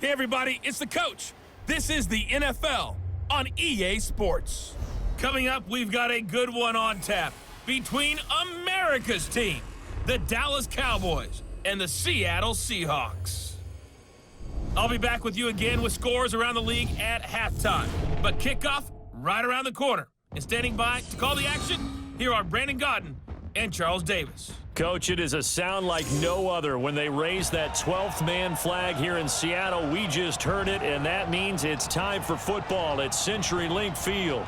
Hey everybody, it's the coach. This is the NFL on EA Sports. Coming up, we've got a good one on tap between America's team, the Dallas Cowboys, and the Seattle Seahawks. I'll be back with you again with scores around the league at halftime. But kickoff right around the corner. And standing by to call the action, here are Brandon Godden and Charles Davis. Coach, it is a sound like no other when they raise that 12th man flag here in Seattle. We just heard it, and that means it's time for football at CenturyLink Field.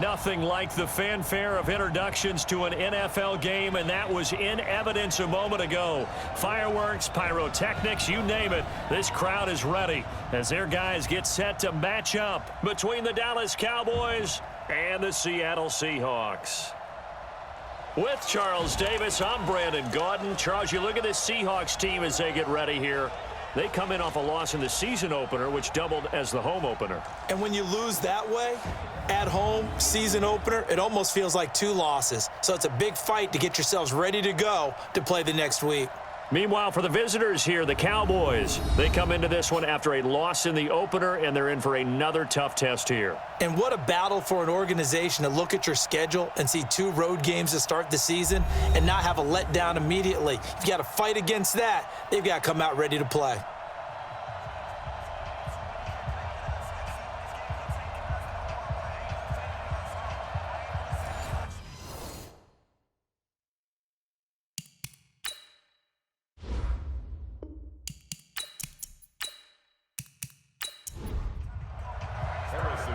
Nothing like the fanfare of introductions to an NFL game, and that was in evidence a moment ago. Fireworks, pyrotechnics, you name it. This crowd is ready as their guys get set to match up between the Dallas Cowboys and the Seattle Seahawks. With Charles Davis, I'm Brandon Godden. Charles, you look at this Seahawks team as they get ready here. They come in off a loss in the season opener, which doubled as the home opener. And when you lose that way, at home, season opener, it almost feels like 2 losses. So it's a big fight to get yourselves ready to go to play the next week. Meanwhile, for the visitors here, the Cowboys, they come into this one after a loss in the opener, and they're in for another tough test here. And what a battle for an organization to look at your schedule and see 2 road games to start the season and not have a letdown immediately. You've got to fight against that. They've got to come out ready to play.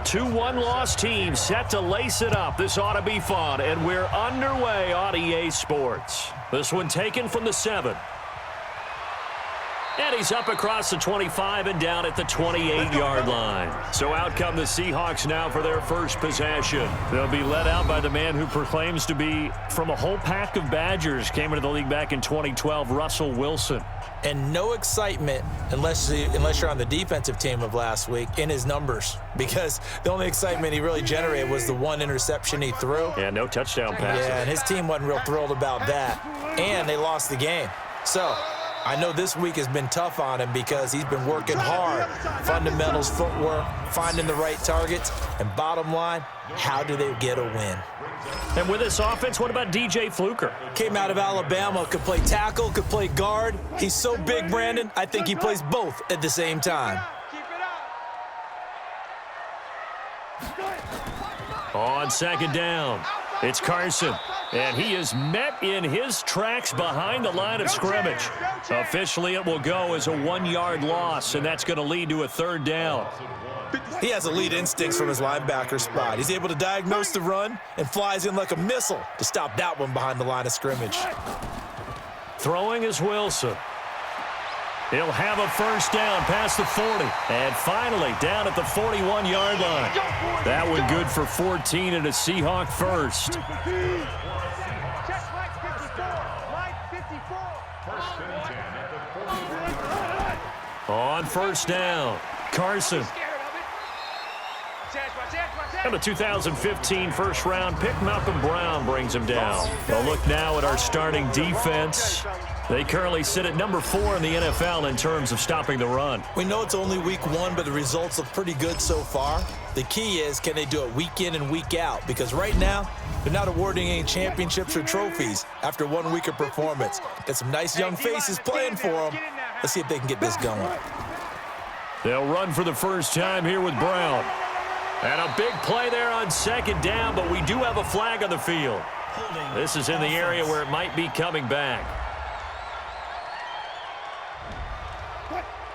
Two one-loss teams set to lace it up. This ought to be fun, and we're underway on EA Sports. This one taken from the 7. And he's up across the 25 and down at the 28-yard line. So out come the Seahawks now for their first possession. They'll be led out by the man who proclaims to be from a whole pack of Badgers. Came into the league back in 2012, Russell Wilson. And no excitement unless you're on the defensive team of last week in his numbers, because the only excitement he really generated was the 1 interception he threw. Yeah, no touchdown passes. Yeah, and his team wasn't real thrilled about that. And they lost the game. So I know this week has been tough on him because he's been working hard. Fundamentals, footwork, finding the right targets, and bottom line, how do they get a win? And with this offense, what about DJ Fluker? Came out of Alabama, could play tackle, could play guard. He's so big, Brandon, I think he plays both at the same time. On second down, it's Carson. And he is met in his tracks behind the line of scrimmage. Officially, it will go as a 1-yard loss, and that's going to lead to a 3rd down. He has elite instincts from his linebacker spot. He's able to diagnose the run and flies in like a missile to stop that one behind the line of scrimmage. Throwing is Wilson. He'll have a 1st down past the 40. And finally, down at the 41-yard line. That one good for 14 and a Seahawk first. On 1st down, Carson. And the 2015 first-round pick, Malcolm Brown, brings him down. A look now at our starting defense. They currently sit at number 4 in the NFL in terms of stopping the run. We know it's only week 1, but the results look pretty good so far. The key is, can they do it week in and week out? Because right now, they're not awarding any championships or trophies after 1 week of performance. Got some nice young faces playing for them. Let's see if they can get this going. They'll run for the first time here with Brown. And a big play there on 2nd down, but we do have a flag on the field. This is in the area where it might be coming back.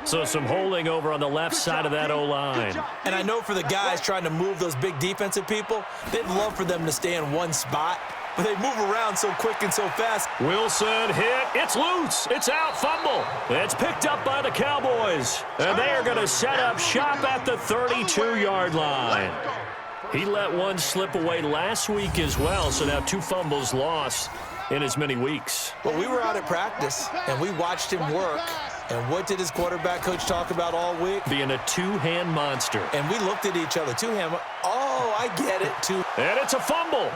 So some holding over on the left side of that O-line. And I know for the guys trying to move those big defensive people, they'd love for them to stay in one spot, but they move around so quick and so fast. Wilson hit. It's loose. It's out. Fumble. It's picked up by the Cowboys. And they are going to set up shop at the 32-yard line. He let one slip away last week as well, so now 2 fumbles lost in as many weeks. Well, we were out at practice, and we watched him work. And what did his quarterback coach talk about all week? Being a 2-hand monster. And we looked at each other. 2-hand. Oh, I get it. And it's a fumble.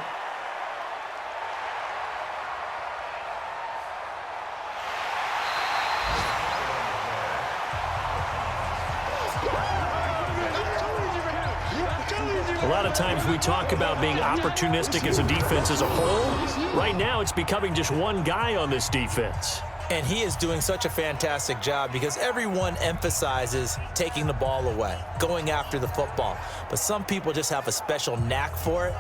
of times we talk about being opportunistic as a defense as a whole. Right now, it's becoming just one guy on this defense. And he is doing such a fantastic job because everyone emphasizes taking the ball away, going after the football. But some people just have a special knack for it.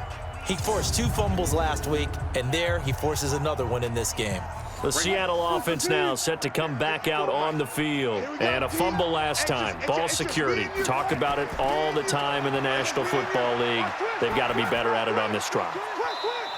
He forced 2 fumbles last week, and there he forces another one in this game. The Seattle offense now set to come back out on the field. And a fumble last time. Ball security. Talk about it all the time in the National Football League. They've got to be better at it on this drive.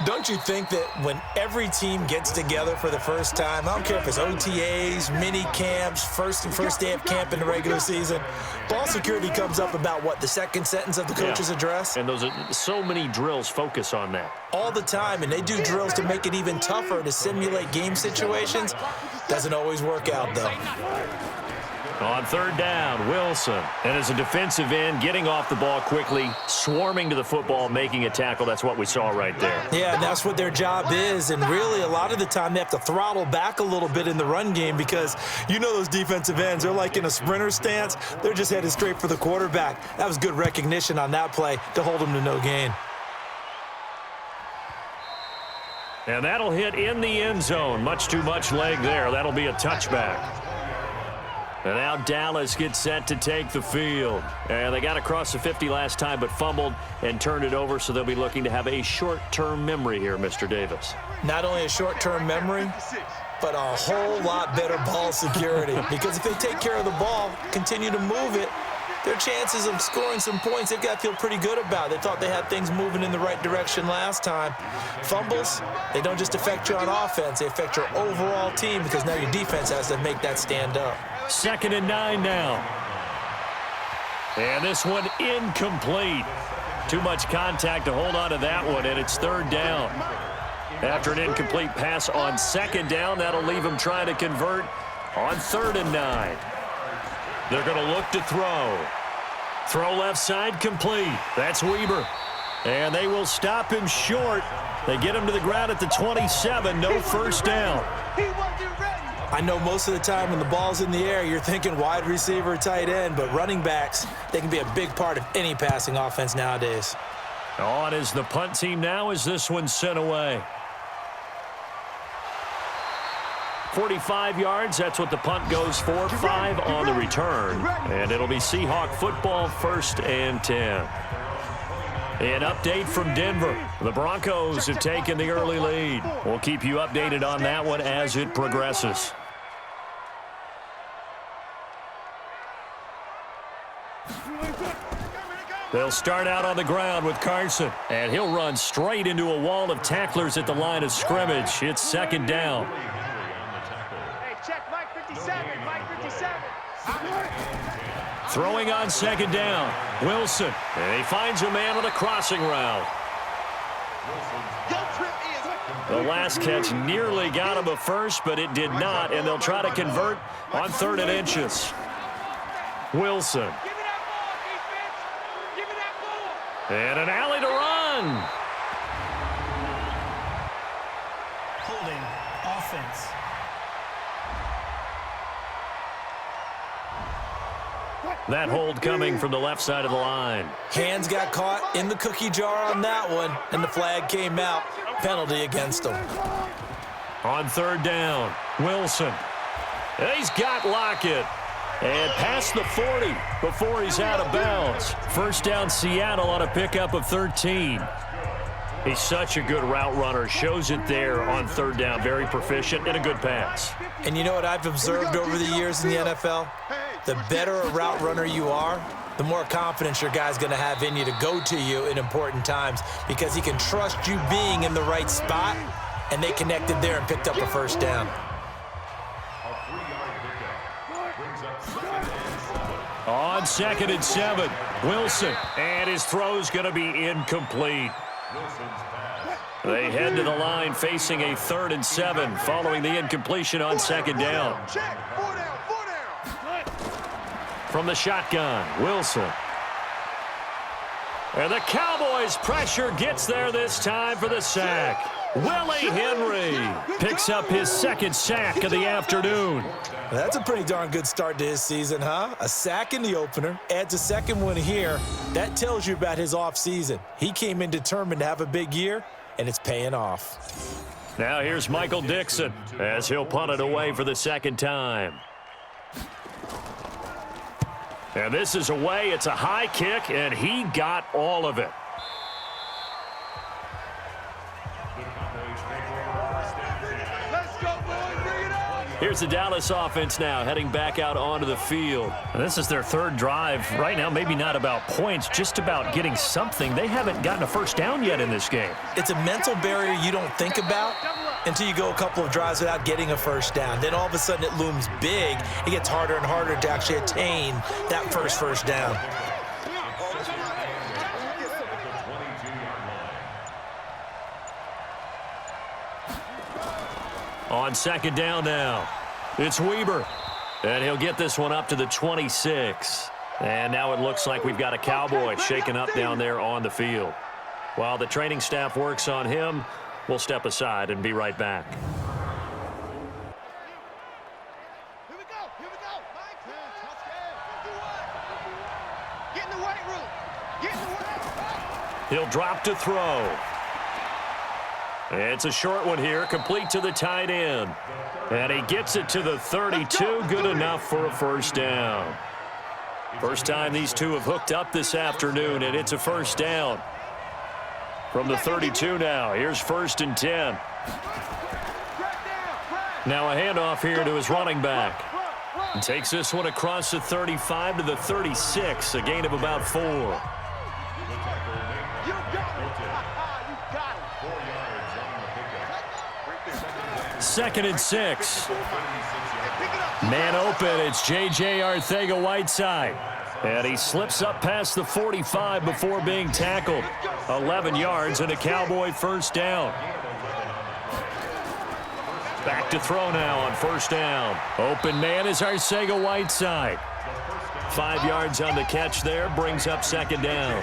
Don't you think that when every team gets together for the first time, I don't care if it's OTAs, mini camps, first day of camp in the regular season, ball security comes up about what, the second sentence of the coach's address? And those are so many drills focus on that. All the time, and they do drills to make it even tougher to simulate game situations. Doesn't always work out, though. On 3rd down, Wilson. And as a defensive end, getting off the ball quickly, swarming to the football, making a tackle. That's what we saw right there. Yeah, and that's what their job is. And really, a lot of the time, they have to throttle back a little bit in the run game because you know those defensive ends, they're like in a sprinter stance. They're just headed straight for the quarterback. That was good recognition on that play to hold them to no gain. And that'll hit in the end zone. Much too much leg there. That'll be a touchback. And now Dallas gets set to take the field. And they got across the 50 last time but fumbled and turned it over, so they'll be looking to have a short-term memory here, Mr. Davis. Not only a short-term memory, but a whole lot better ball security. Because if they take care of the ball, continue to move it, their chances of scoring some points, they've got to feel pretty good about. They thought they had things moving in the right direction last time. Fumbles, they don't just affect you on offense. They affect your overall team because now your defense has to make that stand up. 2nd and 9 now. And this one incomplete. Too much contact to hold on to that one, and it's 3rd down. After an incomplete pass on 2nd down, that'll leave them trying to convert on 3rd and 9. They're going to look to throw. Throw left side complete. That's Weber. And they will stop him short. They get him to the ground at the 27. No first down. I know most of the time when the ball's in the air, you're thinking wide receiver, tight end, but running backs, they can be a big part of any passing offense nowadays. On is the punt team now as this one's sent away. 45 yards, that's what the punt goes for. 5 on the return. And it'll be Seahawk football, 1st and 10. An update from Denver. The Broncos have taken the early lead. We'll keep you updated on that one as it progresses. They'll start out on the ground with Carson, and he'll run straight into a wall of tacklers at the line of scrimmage. It's 2nd down. Hey, check Mike 57, Mike 57. Throwing on 2nd down, Wilson, and he finds a man on a crossing route. The last catch nearly got him a first, but it did not, and they'll try to convert on 3rd and inches. Wilson. And an alley to run. Holding offense. That hold coming from the left side of the line. Hands got caught in the cookie jar on that one, and the flag came out. Penalty against them. On 3rd down, Wilson. And he's got Lockett. And past the 40 before he's out of bounds. First down, Seattle on a pickup of 13. He's such a good route runner. Shows it there on 3rd down. Very proficient and a good pass. And you know what I've observed over the years in the NFL? The better a route runner you are, the more confidence your guy's going to have in you to go to you in important times because he can trust you being in the right spot, and they connected there and picked up a first down. On 2nd and 7, Wilson, and his throw's going to be incomplete. They head to the line facing a 3rd and 7 following the incompletion on 2nd down. From the shotgun, Wilson. And the Cowboys pressure gets there this time for the sack. Willie Henry picks up his second sack of the afternoon. That's a pretty darn good start to his season, huh? A sack in the opener, adds a second one here. That tells you about his offseason. He came in determined to have a big year, and it's paying off. Now here's Michael Dixon as he'll punt it away for the second time. And this is away. It's a high kick, and he got all of it. Here's the Dallas offense now heading back out onto the field. And this is their third drive. Right now, maybe not about points, just about getting something. They haven't gotten a first down yet in this game. It's a mental barrier you don't think about until you go a couple of drives without getting a first down. Then all of a sudden it looms big. It gets harder and harder to actually attain that first down. On second down now, it's Weber. And he'll get this one up to the 26. And now it looks like we've got a Cowboy shaken up down there on the field. While the training staff works on him, we'll step aside and be right back. Here we go. Get in the weight room. Get in the weight. He'll drop to throw. It's a short one here, complete to the tight end. And he gets it to the 32, good enough for a first down. First time these two have hooked up this afternoon, and it's a first down. From the 32 now, here's 1st and 10. Now a handoff here to his running back. And takes this one across the 35 to the 36, a gain of about 4. Second and 6. Man open, it's J.J. Arcega-Whiteside. And he slips up past the 45 before being tackled. 11 yards and a Cowboy first down. Back to throw now on first down. Open man is Arcega-Whiteside. 5 yards on the catch there, brings up second down.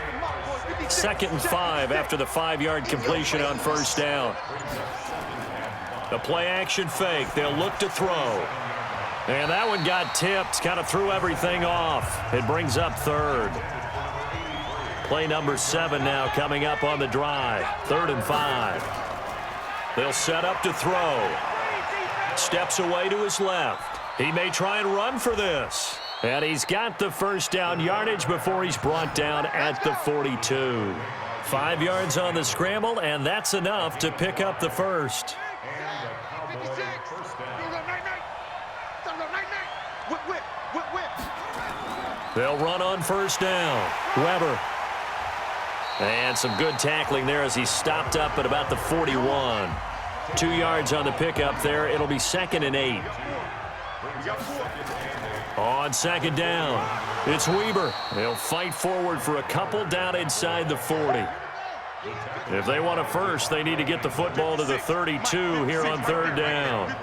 2nd and 5 after the 5-yard completion on first down. The play-action fake. They'll look to throw. And that one got tipped. Kind of threw everything off. It brings up 3rd. Play number 7 now coming up on the drive. 3rd and 5. They'll set up to throw. Steps away to his left. He may try and run for this. And he's got the first down yardage before he's brought down at the 42. 5 yards on the scramble, and that's enough to pick up the first. They'll run on first down. Weber. And some good tackling there as he stopped up at about the 41. 2 yards on the pickup there. It'll be 2nd and 8. On second down, it's Weber. They'll fight forward for a couple down inside the 40. If they want a first, they need to get the football to the 32 here on 3rd down.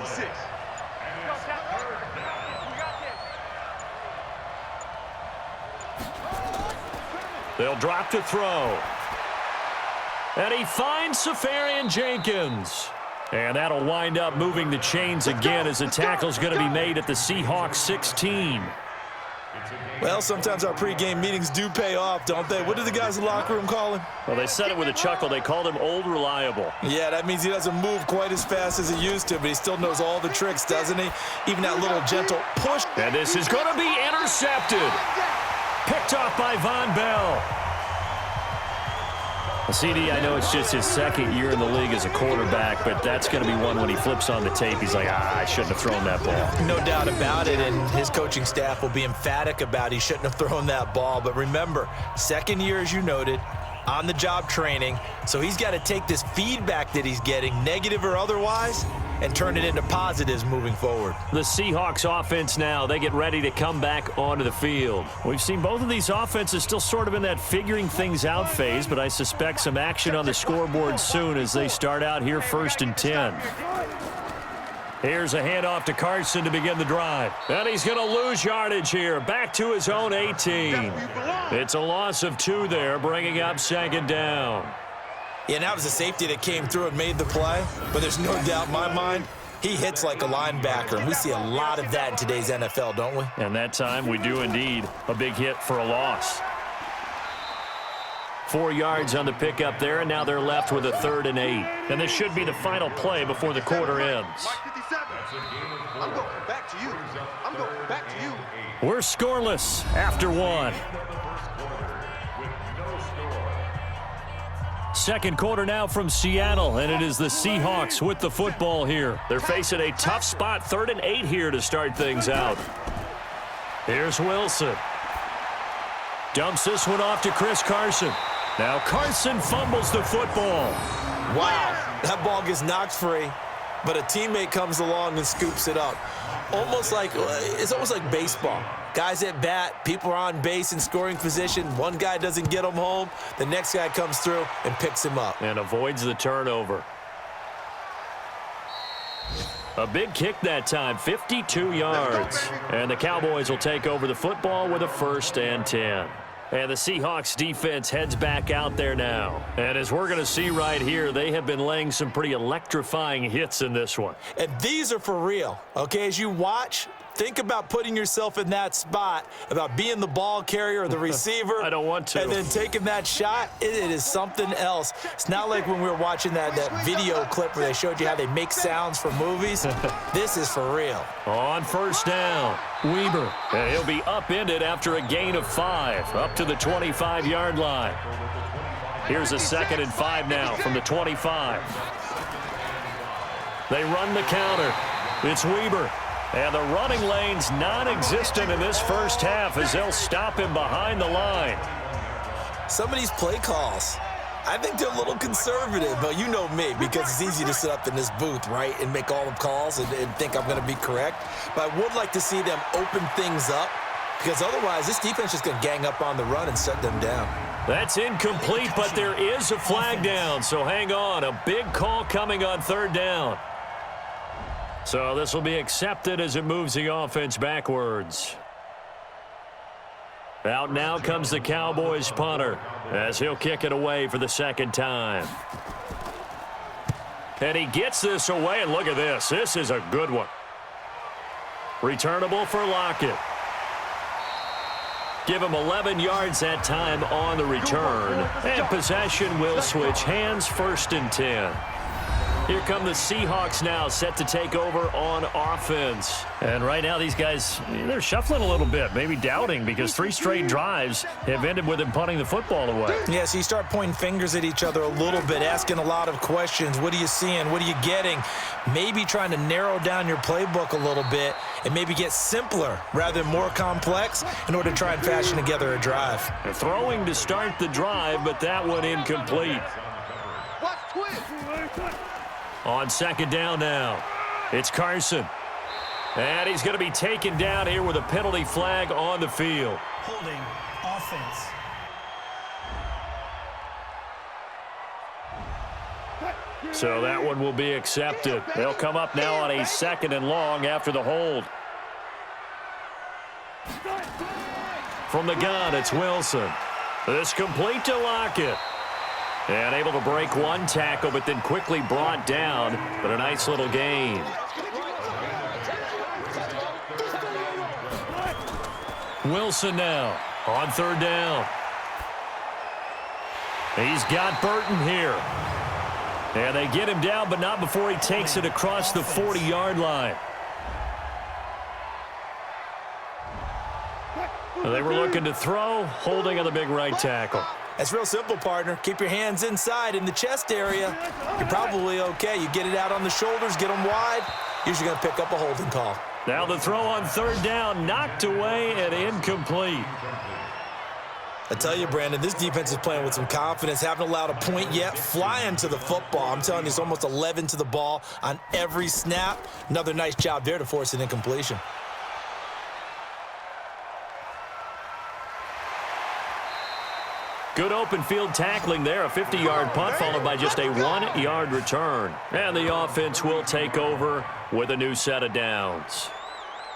They'll drop to throw. And he finds Safarian Jenkins. And that'll wind up moving the chains again as the tackle's going to be made at the Seahawks 16. Well, sometimes our pregame meetings do pay off, don't they? What do the guys in the locker room call him? Well, they said it with a chuckle. They called him Old Reliable. Yeah, that means he doesn't move quite as fast as he used to, but he still knows all the tricks, doesn't he? Even that little gentle push. And this is going to be intercepted. Picked off by Von Bell. CD, I know it's just his 2nd year in the league as a quarterback, but that's going to be one when he flips on the tape. He's like, I shouldn't have thrown that ball. No doubt about it, and his coaching staff will be emphatic about he shouldn't have thrown that ball. But remember, 2nd year, as you noted, on-the-job training, so he's got to take this feedback that he's getting, negative or otherwise, and turn it into positives moving forward. The Seahawks offense now, they get ready to come back onto the field. We've seen both of these offenses still sort of in that figuring things out phase, but I suspect some action on the scoreboard soon as they start out here 1st and 10. Here's a handoff to Carson to begin the drive. And he's going to lose yardage here, back to his own 18. It's a loss of 2 there, bringing up 2nd down. Yeah, and that was a safety that came through and made the play, but there's no doubt in my mind, he hits like a linebacker, and we see a lot of that in today's NFL, don't we? And that time we do indeed. A big hit for a loss. 4 yards on the pickup there, and now they're left with a 3rd and 8. And this should be the final play before the quarter ends. I'm going back to you. I'm going back to you. We're scoreless after 1. Second quarter now from Seattle, and it is the Seahawks with the football here. They're facing a tough spot, 3rd and 8 here to start things out. Here's Wilson. Dumps this one off to Chris Carson. Now Carson fumbles the football. Wow, that ball gets knocked free, but a teammate comes along and scoops it up. It's almost like baseball. Guys at bat, people are on base in scoring position. One guy doesn't get him home. The next guy comes through and picks him up. And avoids the turnover. A big kick that time, 52 yards. And the Cowboys will take over the football with a 1st and 10. And the Seahawks defense heads back out there now. And as we're going to see right here, they have been laying some pretty electrifying hits in this one. And these are for real, okay? As you watch, think about putting yourself in that spot, about being the ball carrier or the receiver. I don't want to. And then taking that shot, it is something else. It's not like when we were watching that video clip where they showed you how they make sounds for movies. This is for real. On 1st down, Weber. And he'll be upended after a gain of 5, up to the 25-yard line. Here's a 2nd and 5 now from the 25. They run the counter. It's Weber. And the running lane's non-existent in this first half as they'll stop him behind the line. Some of these play calls, I think they're a little conservative, but you know me, because it's easy to sit up in this booth, right, and make all the calls and think I'm going to be correct. But I would like to see them open things up, because otherwise this defense is going to gang up on the run and shut them down. That's incomplete, but there is a flag down, so hang on. A big call coming on 3rd down. So this will be accepted as it moves the offense backwards. Out now comes the Cowboys punter as he'll kick it away for the 2nd time. And he gets this away, and look at this. This is a good one. Returnable for Lockett. Give him 11 yards that time on the return. And possession will switch hands, 1st and 10. Here come the Seahawks now, set to take over on offense. And right now these guys, they're shuffling a little bit, maybe doubting, because 3 straight drives have ended with them punting the football away. Yeah, so you start pointing fingers at each other a little bit, asking a lot of questions. What are you seeing? What are you getting? Maybe trying to narrow down your playbook a little bit and maybe get simpler rather than more complex in order to try and fashion together a drive. They're throwing to start the drive, but that one incomplete. Watch twist. On 2nd down now, it's Carson. And he's going to be taken down here with a penalty flag on the field. Holding offense. So that one will be accepted. They'll come up now on a 2nd and long after the hold. From the gun, it's Wilson. This complete to Lockett. And able to break one tackle, but then quickly brought down. But a nice little gain. Wilson now on 3rd down. He's got Burton here. And they get him down, but not before he takes it across the 40-yard line. They were looking to throw, holding on the big right tackle. That's real simple, partner. Keep your hands inside in the chest area. You're probably okay. You get it out on the shoulders, get them wide. Usually going to pick up a holding call. Now the throw on 3rd down, knocked away and incomplete. I tell you, Brandon, this defense is playing with some confidence. Haven't allowed a point yet. Flying to the football. I'm telling you, it's almost 11 to the ball on every snap. Another nice job there to force an incompletion. Good open field tackling there. A 50-yard punt followed by just a 1-yard return. And the offense will take over with a new set of downs.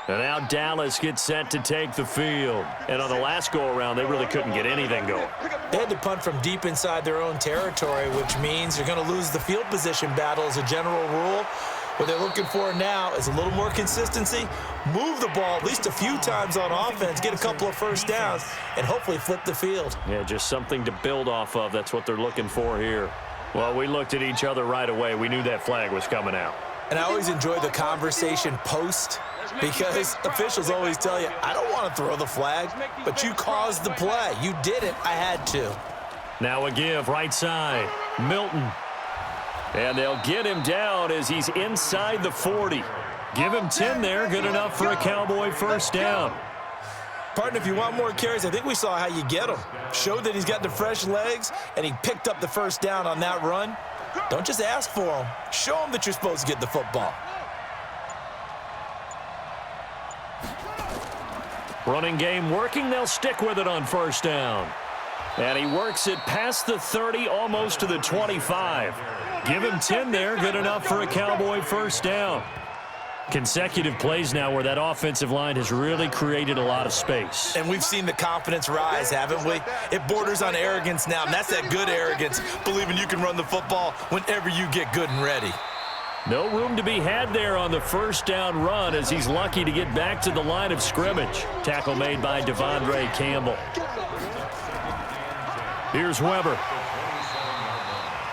And now Dallas gets set to take the field. And on the last go-around, they really couldn't get anything going. They had to punt from deep inside their own territory, which means you're going to lose the field position battle as a general rule. What they're looking for now is a little more consistency, move the ball at least a few times on offense, get a couple of first downs, and hopefully flip the field. Yeah, just something to build off of. That's what they're looking for here. Well, we looked at each other right away. We knew that flag was coming out. And I always enjoy the conversation post because officials always tell you, I don't want to throw the flag, but you caused the play. You did it. I had to. Now a give right side. Milton. And they'll get him down as he's inside the 40. Give him 10 there. Good enough for a Cowboy first down. Partner, if you want more carries, I think we saw how you get him. Showed that he's got the fresh legs, and he picked up the first down on that run. Don't just ask for him. Show him that you're supposed to get the football. Running game working. They'll stick with it on first down. And he works it past the 30, almost to the 25. Give him 10 there. Good enough for a Cowboy first down. Consecutive plays now where that offensive line has really created a lot of space. And we've seen the confidence rise, haven't we? It borders on arrogance now, and that's that good arrogance, believing you can run the football whenever you get good and ready. No room to be had there on the first down run as he's lucky to get back to the line of scrimmage. Tackle made by Devondre Campbell. Here's Weber.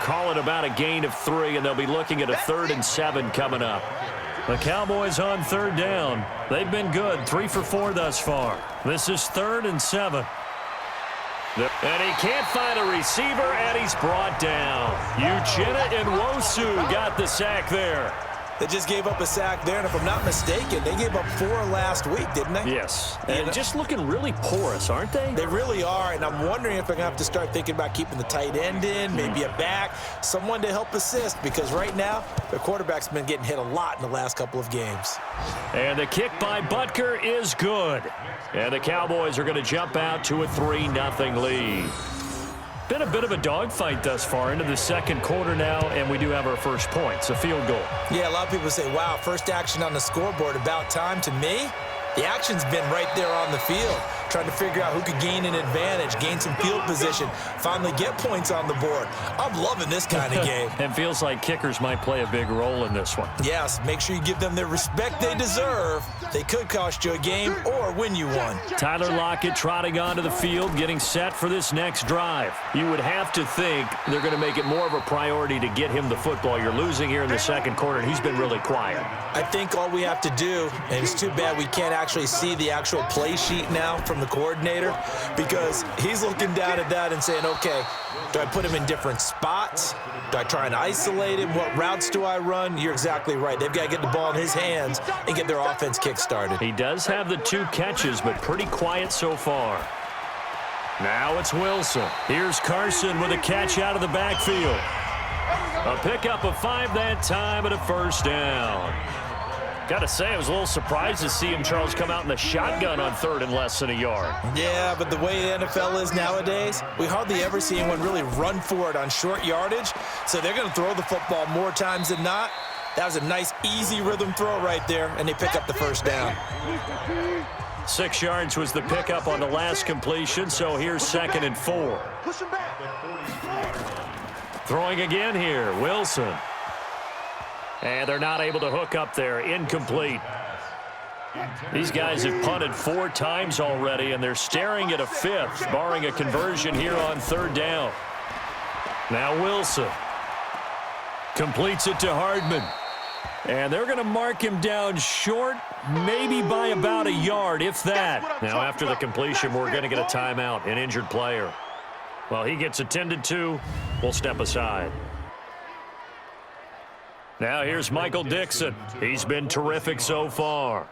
Call it about a gain of 3, and they'll be looking at a 3rd and 7 coming up. The Cowboys on third down. They've been good, 3 for 4 thus far. This is 3rd and 7. And he can't find a receiver, and he's brought down. Uchenna and Nwosu got the sack there. They just gave up a sack there, and if I'm not mistaken, they gave up 4 last week, didn't they? Yes, and just looking really porous, aren't they? They really are, and I'm wondering if they're going to have to start thinking about keeping the tight end in, maybe a back, someone to help assist, because right now, their quarterback's been getting hit a lot in the last couple of games. And the kick by Butker is good. And the Cowboys are going to jump out to a 3-0 lead. Been a bit of a dogfight thus far into the second quarter now, and we do have our first points, a field goal. Yeah, a lot of people say, wow, first action on the scoreboard, about time. To me, the action's been right there on the field, trying to figure out who could gain an advantage, gain some field position, finally get points on the board. I'm loving this kind of game. And feels like kickers might play a big role in this one. Yes, make sure you give them the respect they deserve. They could cost you a game or win you one. Tyler Lockett trotting onto the field, getting set for this next drive. You would have to think they're going to make it more of a priority to get him the football. You're losing here in the second quarter, and he's been really quiet. I think all we have to do, and it's too bad we can't actually see the actual play sheet now from the coordinator, because he's looking down at that and saying, okay, do I put him in different spots? Do I try and isolate him? What routes do I run? You're exactly right. They've got to get the ball in his hands and get their offense kick-started. He does have the 2 catches, but pretty quiet so far. Now it's Wilson. Here's Carson with a catch out of the backfield. A pickup of 5 that time and a first down. Got to say, I was a little surprised to see him, Charles, come out in the shotgun on 3rd and less than a yard. Yeah, but the way the NFL is nowadays, we hardly ever see anyone really run for it on short yardage. So they're going to throw the football more times than not. That was a nice, easy rhythm throw right there, and they pick up the first down. 6 yards was the pickup on the last completion, so here's 2nd and 4. Throwing again here, Wilson. And they're not able to hook up there. Incomplete. These guys have punted 4 times already, and they're staring at a 5th, barring a conversion here on 3rd down. Now Wilson completes it to Hardman. And they're going to mark him down short, maybe by about a yard, if that. Now after the completion, we're going to get a timeout, an injured player. Well, he gets attended to. We'll step aside. Now here's Michael Dixon. He's been terrific so far.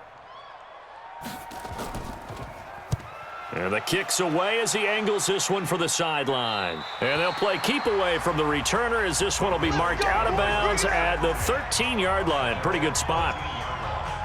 And the kick's away as he angles this one for the sideline. And they'll play keep away from the returner as this one will be marked out of bounds at the 13-yard line. Pretty good spot.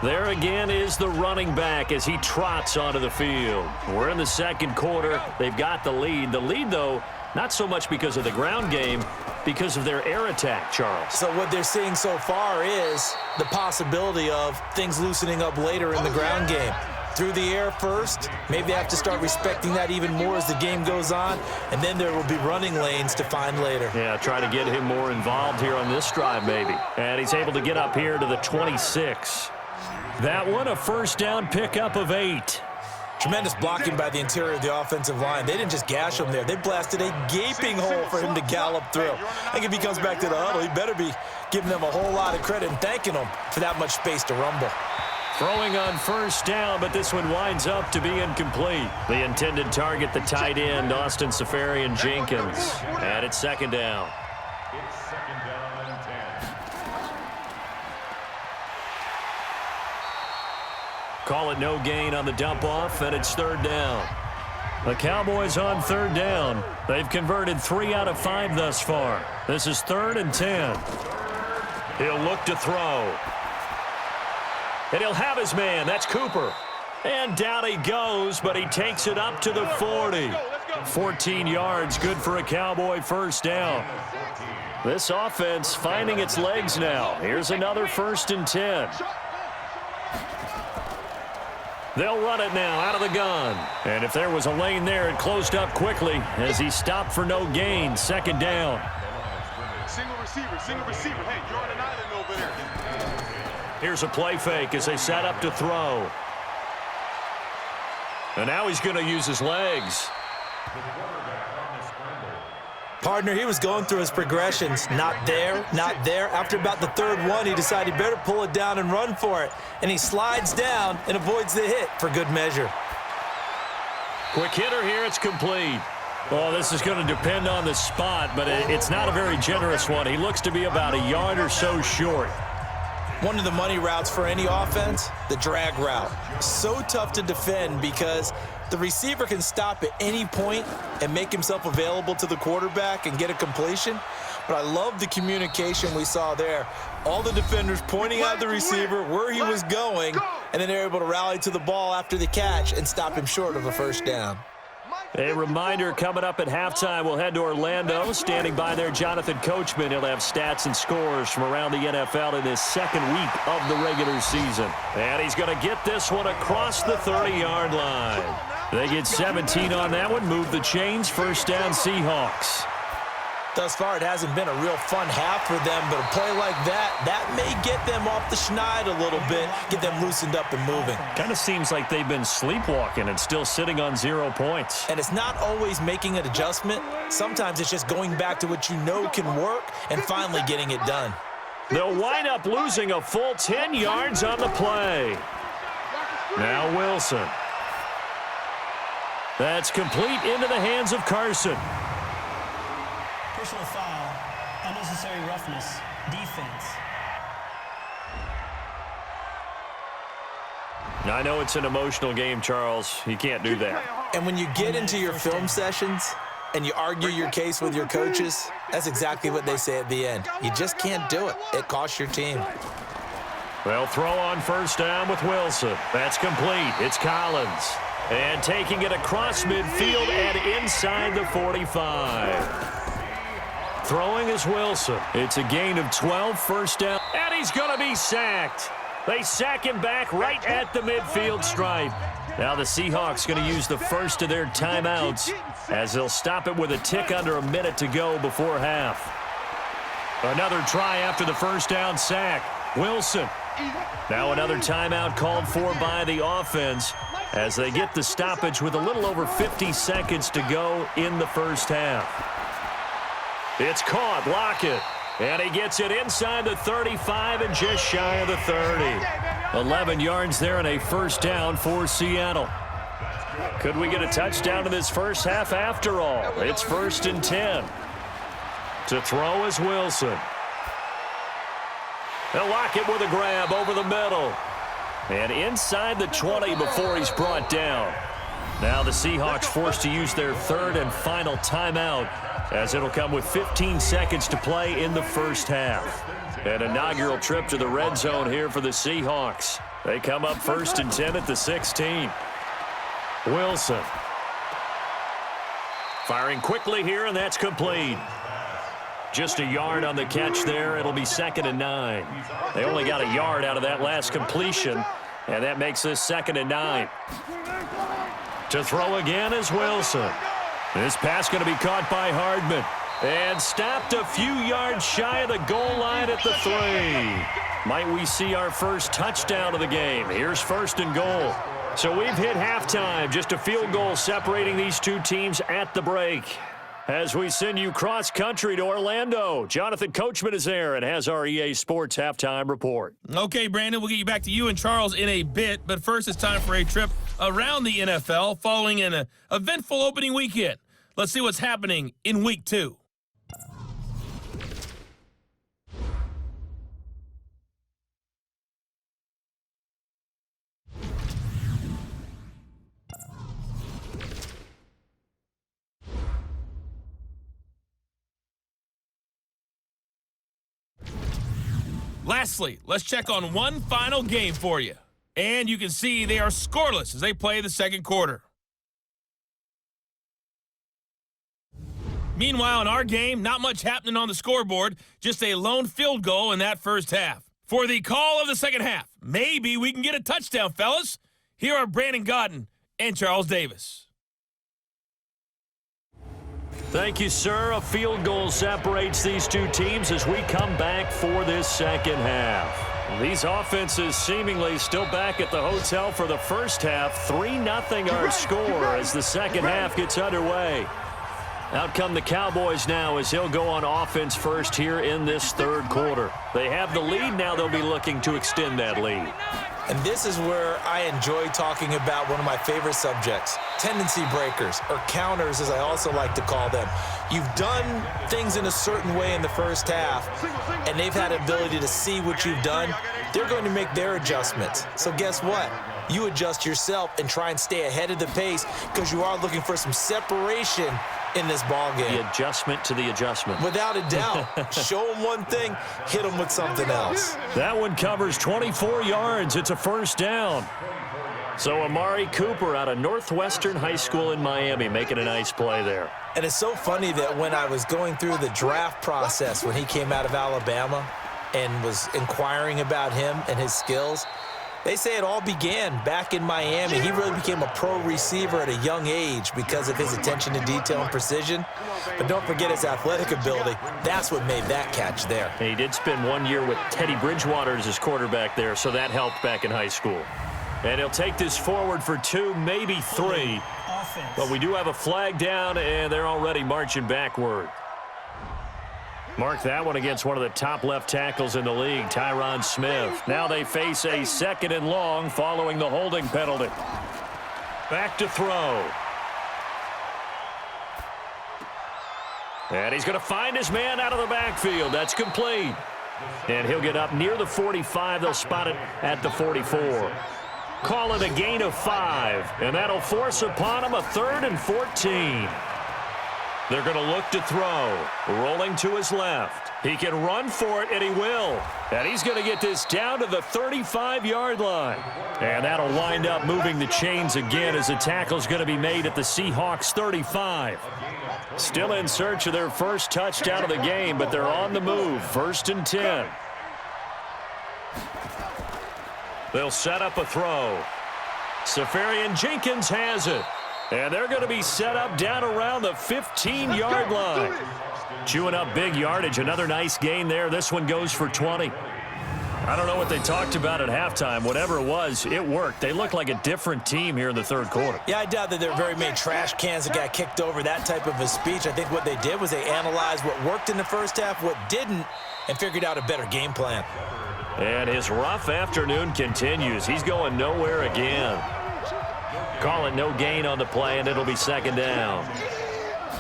There again is the running back as he trots onto the field. We're in the second quarter. They've got the lead. The lead, though, not so much because of the ground game, because of their air attack, Charles. So what they're seeing so far is the possibility of things loosening up later in the ground game. Through the air first, maybe they have to start respecting that even more as the game goes on, and then there will be running lanes to find later. Yeah, try to get him more involved here on this drive maybe. And he's able to get up here to the 26. That one, a first down pickup of 8. Tremendous blocking by the interior of the offensive line. They didn't just gash him there. They blasted a gaping hole for him to gallop through. I think if he comes back to the huddle, he better be giving them a whole lot of credit and thanking them for that much space to rumble. Throwing on first down, but this one winds up to be incomplete. The intended target, the tight end, Austin Safarian-Jenkins. And it's second down. It's second down and 10. Call it no gain on the dump-off, and it's third down. The Cowboys on third down. They've converted 3 out of 5 thus far. This is 3rd and 10. He'll look to throw. And he'll have his man. That's Cooper. And down he goes, but he takes it up to the 40. 14 yards, good for a Cowboy first down. This offense finding its legs now. Here's another 1st and 10. They'll run it now out of the gun. And if there was a lane there, it closed up quickly as he stopped for no gain. Second down. Single receiver. Hey, you're on an island over there. Here's a play fake as they set up to throw. And now he's going to use his legs. Partner, he was going through his progressions. Not there, not there. After about the 3rd one, he decided he better pull it down and run for it. And he slides down and avoids the hit for good measure. Quick hitter here, it's complete. Oh, this is going to depend on the spot, but it's not a very generous one. He looks to be about a yard or so short. One of the money routes for any offense, the drag route. So tough to defend because the receiver can stop at any point and make himself available to the quarterback and get a completion. But I love the communication we saw there. All the defenders pointing out the receiver where he was going, and then they're able to rally to the ball after the catch and stop him short of a first down. A reminder coming up at halftime, we'll head to Orlando. Standing by there, Jonathan Coachman. He'll have stats and scores from around the NFL in this second week of the regular season. And he's going to get this one across the 30-yard line. They get 17 on that one, move the chains, first down Seahawks. Thus far, it hasn't been a real fun half for them, but a play like that may get them off the schneid a little bit, get them loosened up and moving. Kind of seems like they've been sleepwalking and still sitting on 0 points. And it's not always making an adjustment. Sometimes it's just going back to what you know can work and finally getting it done. They'll wind up losing a full 10 yards on the play. Now Wilson. That's complete into the hands of Carson. Personal foul, unnecessary roughness, defense. I know it's an emotional game, Charles. You can't do that. And when you get into your film sessions and you argue your case with your coaches, that's exactly what they say at the end. You just can't do it. It costs your team. They'll throw on first down with Wilson. That's complete. It's Collins. And taking it across midfield and inside the 45. Throwing is Wilson. It's a gain of 12, first down. And he's going to be sacked. They sack him back right at the midfield stripe. Now the Seahawks going to use the first of their timeouts as they'll stop it with a tick under a minute to go before half. Another try after the first down sack. Wilson. Now another timeout called for by the offense as they get the stoppage with a little over 50 seconds to go in the first half. It's caught, Lockett, and he gets it inside the 35 and just shy of the 30. 11 yards there and a first down for Seattle. Could we get a touchdown in this first half after all? It's 1st and 10. To throw is Wilson. And Lockett with a grab over the middle. And inside the 20 before he's brought down. Now the Seahawks forced to use their 3rd and final timeout as it'll come with 15 seconds to play in the first half. An inaugural trip to the red zone here for the Seahawks. They come up 1st and 10 at the 16. Wilson. Firing quickly here, and that's complete. Just a yard on the catch there. It'll be 2nd and 9. They only got a yard out of that last completion, and that makes this 2nd and 9. To throw again is Wilson. This pass going to be caught by Hardman and stopped a few yards shy of the goal line at the 3. Might we see our first touchdown of the game? Here's 1st and goal. So we've hit halftime. Just a field goal separating these two teams at the break. As we send you cross-country to Orlando, Jonathan Coachman is there and has our EA Sports halftime report. Okay, Brandon, we'll get you back to you and Charles in a bit, but first it's time for a trip around the NFL following an eventful opening weekend. Let's see what's happening in Week 2. Lastly, let's check on one final game for you. And you can see they are scoreless as they play the second quarter. Meanwhile, in our game, not much happening on the scoreboard, just a lone field goal in that first half. For the call of the second half, maybe we can get a touchdown, fellas. Here are Brandon Godden and Charles Davis. Thank you, sir. A field goal separates these two teams as we come back for this second half. These offenses seemingly still back at the hotel for the first half. 3-0 our score as the second half gets underway. Out come the Cowboys now as he'll go on offense first here in this third quarter. They have the lead. Now they'll be looking to extend that lead. And this is where I enjoy talking about one of my favorite subjects, tendency breakers, or counters as I also like to call them. You've done things in a certain way in the first half, and they've had ability to see what you've done. They're going to make their adjustments. So guess what? You adjust yourself and try and stay ahead of the pace because you are looking for some separation in this ball game. The adjustment to the adjustment. Without a doubt. Show them one thing, hit them with something else. That one covers 24 yards. It's a first down. So Amari Cooper out of Northwestern High School in Miami making a nice play there. And it's so funny that when I was going through the draft process when he came out of Alabama and was inquiring about him and his skills, they say it all began back in Miami. He really became a pro receiver at a young age because of his attention to detail and precision. But don't forget his athletic ability. That's what made that catch there. He did spend 1 year with Teddy Bridgewater as his quarterback there, so that helped back in high school. And he'll take this forward for 2, maybe 3. But we do have a flag down, and they're already marching backward. Mark that one against one of the top left tackles in the league, Tyron Smith. Now they face a 2nd and long following the holding penalty. Back to throw. And he's going to find his man out of the backfield. That's complete. And he'll get up near the 45. They'll spot it at the 44. Call it a gain of 5. And that'll force upon him a 3rd and 14. They're going to look to throw. Rolling to his left. He can run for it, and he will. And he's going to get this down to the 35-yard line. And that'll wind up moving the chains again as the tackle's going to be made at the Seahawks 35. Still in search of their first touchdown of the game, but they're on the move. 1st and 10. They'll set up a throw. Safarian Jenkins has it. And they're going to be set up down around the 15-yard line. Chewing up big yardage. Another nice gain there. This one goes for 20. I don't know what they talked about at halftime. Whatever it was, it worked. They look like a different team here in the third quarter. Yeah, I doubt that there are very many trash cans that got kicked over, that type of a speech. I think what they did was they analyzed what worked in the first half, what didn't, and figured out a better game plan. And his rough afternoon continues. He's going nowhere again. Call it no gain on the play, and it'll be 2nd down.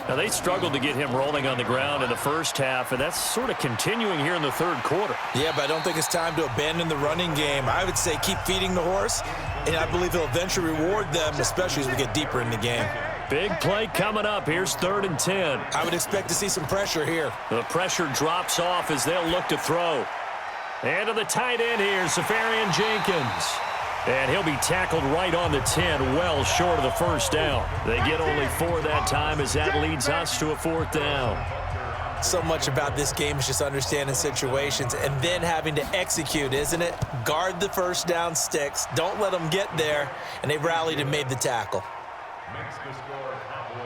Now, they struggled to get him rolling on the ground in the first half, and that's sort of continuing here in the third quarter. Yeah, but I don't think it's time to abandon the running game. I would say keep feeding the horse, and I believe he'll eventually reward them, especially as we get deeper in the game. Big play coming up. Here's 3rd and 10. I would expect to see some pressure here. The pressure drops off as they'll look to throw. And to the tight end here, Safarian Jenkins. And he'll be tackled right on the 10, well short of the first down. They get only 4 that time as that leads us to a 4th down. So much about this game is just understanding situations and then having to execute, isn't it? Guard the first down sticks. Don't let them get there. And they rallied and made the tackle.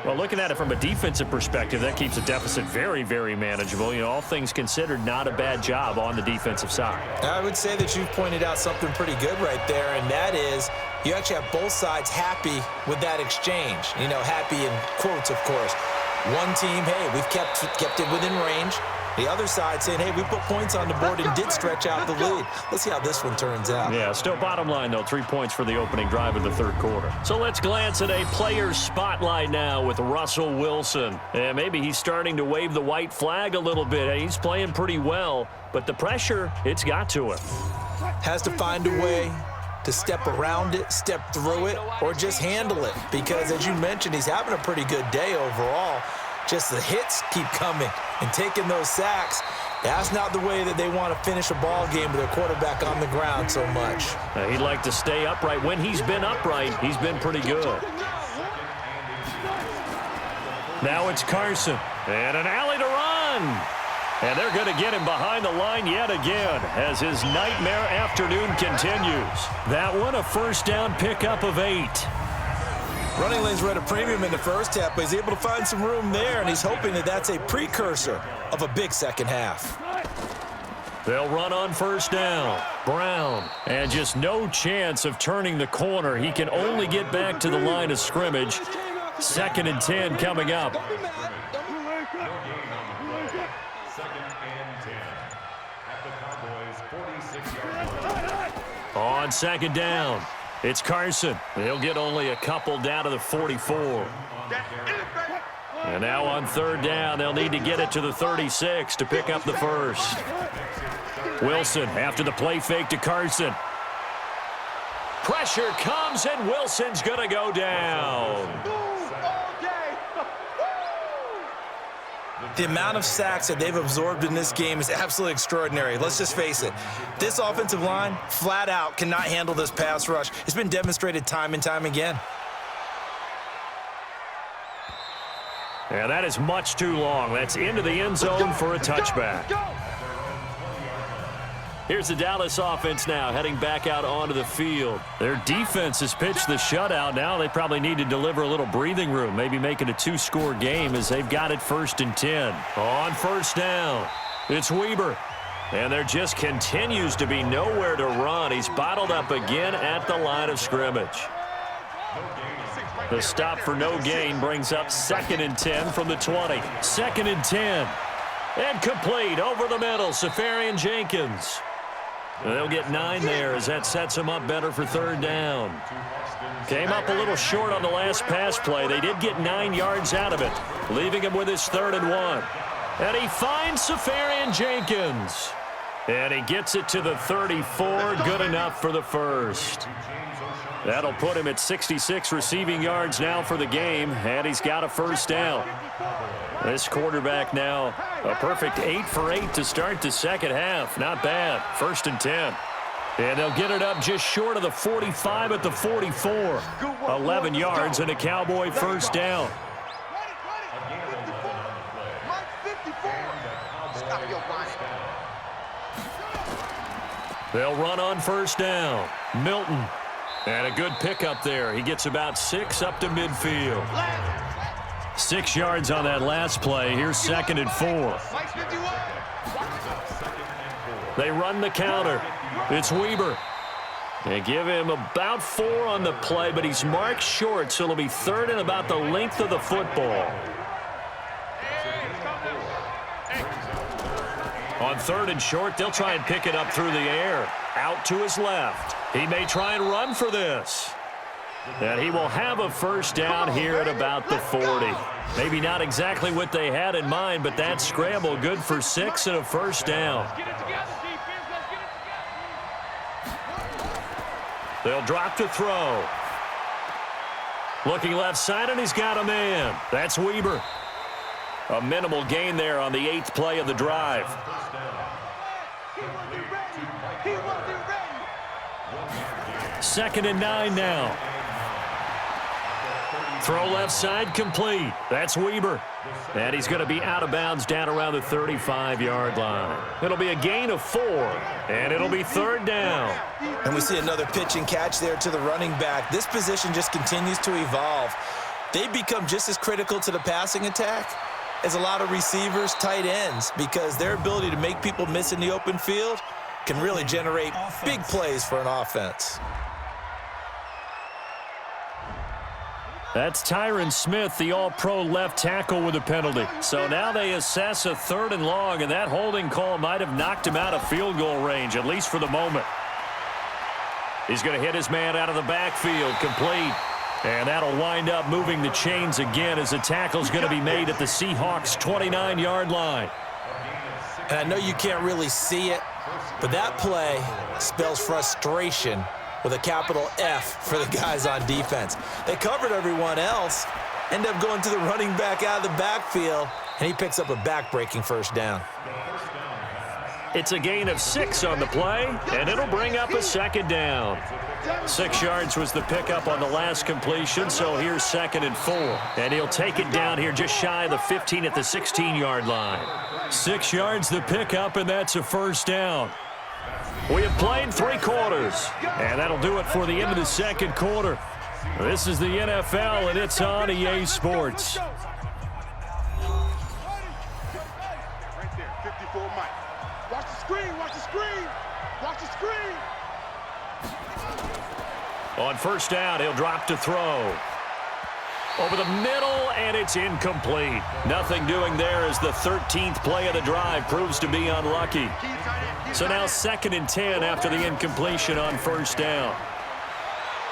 Well, looking at it from a defensive perspective, that keeps a deficit very, very manageable. You know, all things considered, not a bad job on the defensive side. I would say that you've pointed out something pretty good right there, and that is you actually have both sides happy with that exchange. You know, happy in quotes, of course. One team, hey, we've kept it within range. The other side saying, hey, we put points on the board and did stretch out the lead. Let's see how this one turns out. Yeah, still bottom line, though, 3 points for the opening drive of the third quarter. So let's glance at a player's spotlight now with Russell Wilson. And maybe he's starting to wave the white flag a little bit. He's playing pretty well, but the pressure, it's got to him. Has to find a way to step around it, step through it, or just handle it. Because, as you mentioned, he's having a pretty good day overall. Just the hits keep coming and taking those sacks. That's not the way that they want to finish a ball game with their quarterback on the ground so much. He'd like to stay upright. When he's been upright, he's been pretty good. Now it's Carson. And an alley to run. And they're going to get him behind the line yet again as his nightmare afternoon continues. That one, a first down pickup of 8. Running lanes were at a premium in the first half, but he's able to find some room there, and he's hoping that that's a precursor of a big second half. They'll run on first down. Brown, and just no chance of turning the corner. He can only get back to the line of scrimmage. 2nd and 10 coming up. On 2nd down, it's Carson. He'll get only a couple down to the 44. And now on 3rd down, they'll need to get it to the 36 to pick up the first. Wilson after the play fake to Carson. Pressure comes, and Wilson's going to go down. The amount of sacks that they've absorbed in this game is absolutely extraordinary. Let's just face it. This offensive line, flat out, cannot handle this pass rush. It's been demonstrated time and time again. And that is much too long. That's into the end zone for a touchback. Here's the Dallas offense now heading back out onto the field. Their defense has pitched the shutout. Now they probably need to deliver a little breathing room, maybe make it a 2-score game as they've got it 1st and 10. On 1st down, it's Weber. And there just continues to be nowhere to run. He's bottled up again at the line of scrimmage. The stop for no gain brings up 2nd and 10 from the 20. 2nd and 10. And complete over the middle, Safarian Jenkins. They'll get 9 there as that sets them up better for 3rd down. Came up a little short on the last pass play. They did get 9 yards out of it, leaving him with his 3rd and 1. And he finds Safarian Jenkins. And he gets it to the 34, good enough for the first. That'll put him at 66 receiving yards now for the game, and he's got a 1st down. This quarterback now a perfect 8 for 8 to start the second half. Not bad. 1st and 10. And they'll get it up just short of the 45 at the 44. 11 yards and a Cowboy 1st down. They'll run on 1st down. Milton. And a good pickup there. He gets about 6 up to midfield. 6 yards on that last play. Here's 2nd and 4. They run the counter. It's Weber. They give him about 4 on the play, but he's marked short, so it'll be 3rd and about the length of the football. On 3rd and short, they'll try and pick it up through the air. Out to his left. He may try and run for this. And he will have a 1st down here at about the 40. Maybe not exactly what they had in mind, but that scramble good for 6 and a 1st down. They'll drop to throw. Looking left side, and he's got a man. That's Weber. A minimal gain there on the 8th play of the drive. 2nd and 9 now. Throw left side complete. That's Weber. And he's going to be out of bounds down around the 35-yard line. It'll be a gain of 4, and it'll be 3rd down. And we see another pitch and catch there to the running back. This position just continues to evolve. They become just as critical to the passing attack as a lot of receivers, tight ends, because their ability to make people miss in the open field can really generate big plays for an offense. That's Tyron Smith, the all-pro left tackle, with a penalty. So now they assess a 3rd and long, and that holding call might have knocked him out of field goal range, at least for the moment. He's going to hit his man out of the backfield, complete. And that'll wind up moving the chains again as the tackle's going to be made at the Seahawks' 29-yard line. And I know you can't really see it, but that play spells frustration with a capital F for the guys on defense. They covered everyone else, end up going to the running back out of the backfield, and he picks up a back-breaking 1st down. It's a gain of 6 on the play, and it'll bring up a 2nd down. 6 yards was the pickup on the last completion, so here's 2nd and 4. And he'll take it down here just shy of the 15 at the 16-yard line. 6 yards the pickup, and that's a 1st down. We have played 3 quarters, and that'll do it for the end of the 2nd quarter. This is the NFL, and it's on EA Sports. Right there, 54 Mike. Watch the screen, watch the screen, watch the screen. On 1st down, he'll drop to throw. Over the middle, and it's incomplete. Nothing doing there as the 13th play of the drive proves to be unlucky. So now 2nd and 10 after the incompletion on 1st down.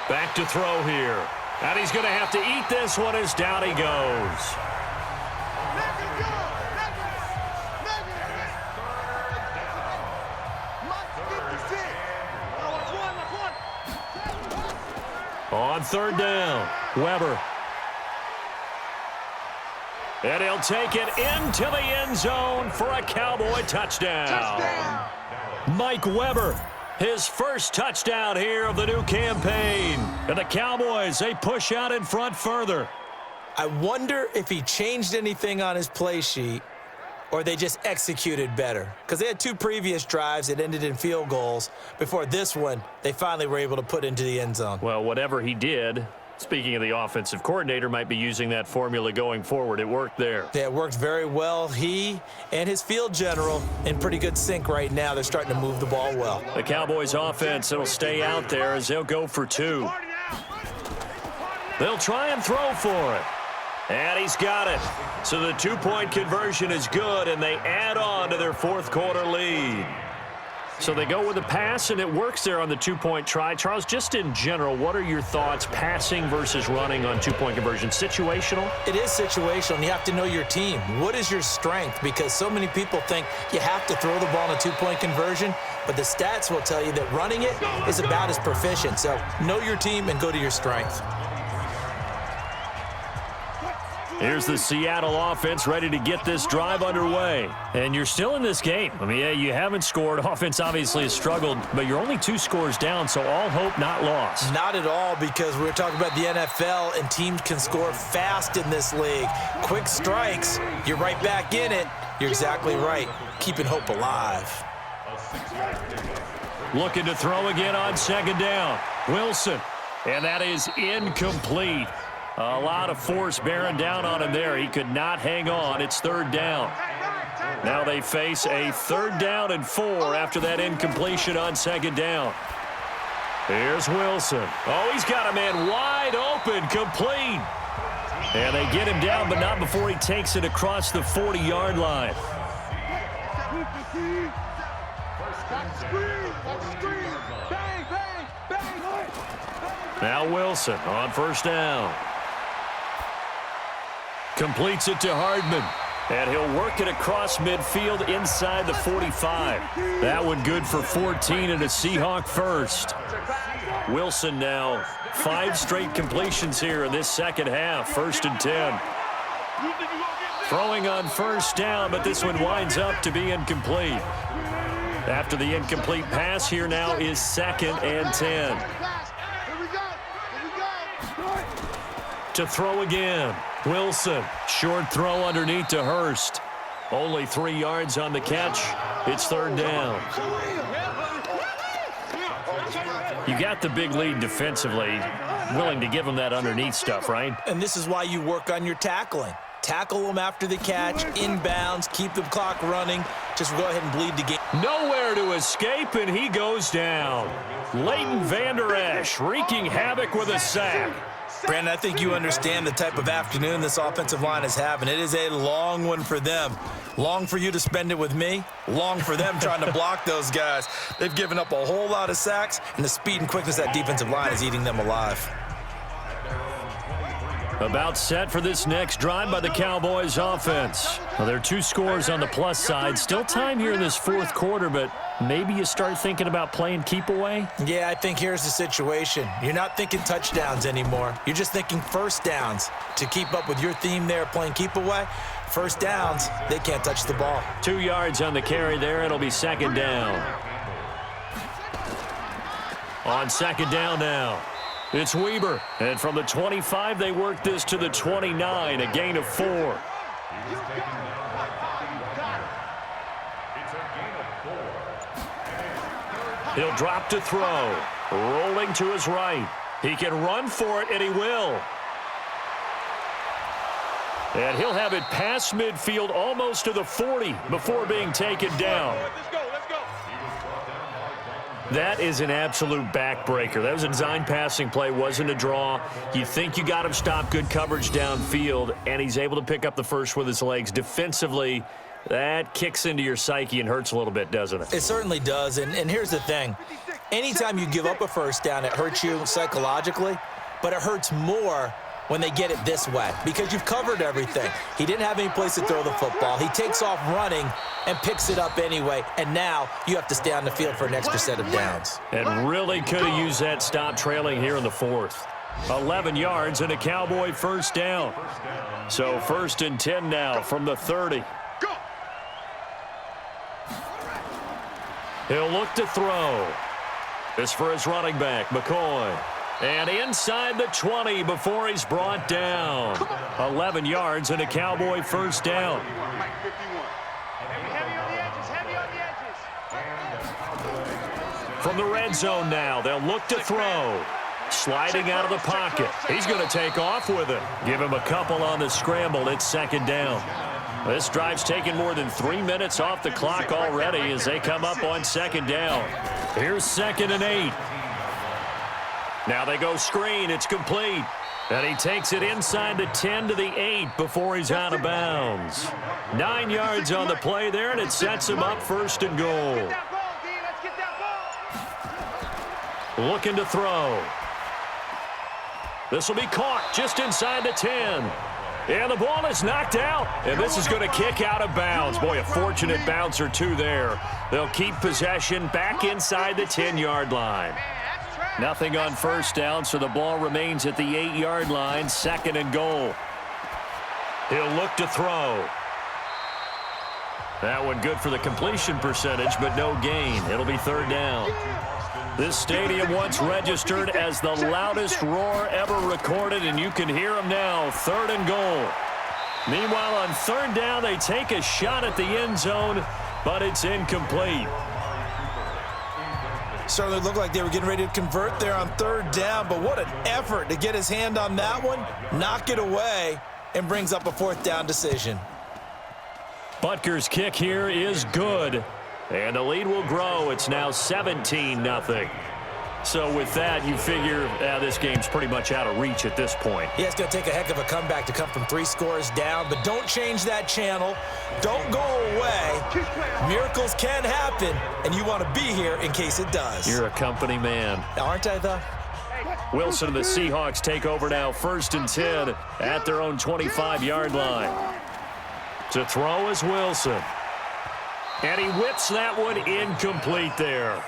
Back to throw here. And he's going to have to eat this one as down he goes. On 3rd down, Weber. And he'll take it into the end zone for a Cowboy touchdown. Mike Weber, his first touchdown here of the new campaign. And the Cowboys, they push out in front further. I wonder if he changed anything on his play sheet or they just executed better. Because they had 2 previous drives that ended in field goals. Before this one, they finally were able to put into the end zone. Well, whatever he did, speaking of the offensive coordinator, might be using that formula going forward. It worked there. Yeah, it worked very well. He and his field general in pretty good sync right now. They're starting to move the ball well. The Cowboys offense will stay out there as they'll go for 2. They'll try and throw for it. And he's got it. So the 2-point conversion is good, and they add on to their 4th quarter lead. So they go with the pass, and it works there on the 2-point try. Charles, just in general, what are your thoughts passing versus running on 2-point conversion? Situational? It is situational, and you have to know your team. What is your strength? Because so many people think you have to throw the ball in a 2-point conversion, but the stats will tell you that running it is about as proficient. So know your team and go to your strength. Here's the Seattle offense ready to get this drive underway. And you're still in this game. I mean, yeah, you haven't scored. Offense obviously has struggled, but you're only 2 scores down, so all hope not lost. Not at all, because we're talking about the NFL, and teams can score fast in this league. Quick strikes, you're right back in it. You're exactly right. Keeping hope alive. Looking to throw again on 2nd down. Wilson, and that is incomplete. A lot of force bearing down on him there. He could not hang on. It's 3rd down. Now they face a 3rd down and 4 after that incompletion on 2nd down. Here's Wilson. Oh, he's got a man wide open, complete. And they get him down, but not before he takes it across the 40-yard line. Now Wilson on 1st down. Completes it to Hardman. And he'll work it across midfield inside the 45. That one good for 14 and a Seahawk first. Wilson now 5 straight completions here in this 2nd half. 1st and 10. Throwing on 1st down, but this one winds up to be incomplete. After the incomplete pass, here now is 2nd and 10. To throw again. Wilson, short throw underneath to Hurst. Only 3 yards on the catch. It's third down. You got the big lead defensively. Willing to give them that underneath stuff, right? And this is why you work on your tackling. Tackle them after the catch, inbounds, keep the clock running. Just go ahead and bleed the game. Nowhere to escape, and he goes down. Leighton Vander Esch wreaking havoc with a sack. Brandon, I think you understand the type of afternoon this offensive line is having. It is a long one for them. Long for you to spend it with me. Long for them trying to block those guys. They've given up a whole lot of sacks, and the speed and quickness of that defensive line is eating them alive. About set for this next drive by the Cowboys offense. Well, there are 2 scores on the plus side. Still time here in this fourth quarter, but maybe you start thinking about playing keep away? Yeah, I think here's the situation. You're not thinking touchdowns anymore. You're just thinking first downs. To keep up with your theme there, playing keep away, first downs, they can't touch the ball. 2 yards on the carry there. It'll be second down. On second down now, it's Weber. And from the 25, they work this to the 29, a gain of 4. He'll drop to throw. Rolling to his right. He can run for it, and he will. And he'll have it past midfield almost to the 40 before being taken down. Let's go. That is an absolute backbreaker. That was a design passing play, wasn't a draw. You think you got him stopped, good coverage downfield, and he's able to pick up the first with his legs. Defensively, that kicks into your psyche and hurts a little bit, doesn't it? It certainly does, and here's the thing. Anytime you give up a first down, it hurts you psychologically, but it hurts more when they get it this way because you've covered everything. He didn't have any place to throw the football. He takes off running and picks it up anyway, and now you have to stay on the field for an extra set of downs. And really could have used that stop trailing here in the fourth. 11 yards and a Cowboy first down. So first and 10 now from the 30. He'll look to throw. This for his running back, McCoy. And inside the 20 before he's brought down. 11 yards and a Cowboy first down. From the red zone now, they'll look to throw. Sliding out of the pocket. He's going to take off with it. Give him a couple on the scramble. It's second down. This drive's taken more than 3 minutes off the clock already as they come up on second down. Here's 2nd and 8. Now they go screen. It's complete. And he takes it inside the 10 to the 8 before he's out of bounds. 9 yards on the play there, and it sets him up first and goal. Looking to throw. This will be caught just inside the 10. And the ball is knocked out, and this is going to kick out of bounds. Boy, a fortunate bounce or two there. They'll keep possession back inside the 10-yard line. Nothing on first down, so the ball remains at the 8-yard line, 2nd and goal. He'll look to throw. That one good for the completion percentage, but no gain. It'll be third down. This stadium once registered as the loudest roar ever recorded, and you can hear them now, 3rd and goal. Meanwhile, on third down, they take a shot at the end zone, but it's incomplete. Certainly looked like they were getting ready to convert there on third down, but what an effort to get his hand on that one, knock it away, and brings up a 4th down decision. Butker's kick here is good, and the lead will grow. It's now 17-0. So with that, you figure this game's pretty much out of reach at this point. Yeah, it's going to take a heck of a comeback to come from 3 scores down, but don't change that channel. Don't go away. Miracles can happen, and you want to be here in case it does. You're a company man. Aren't I, though? Wilson and the Seahawks take over now, 1st and 10 at their own 25-yard line. To throw is Wilson. And he whips that one incomplete there.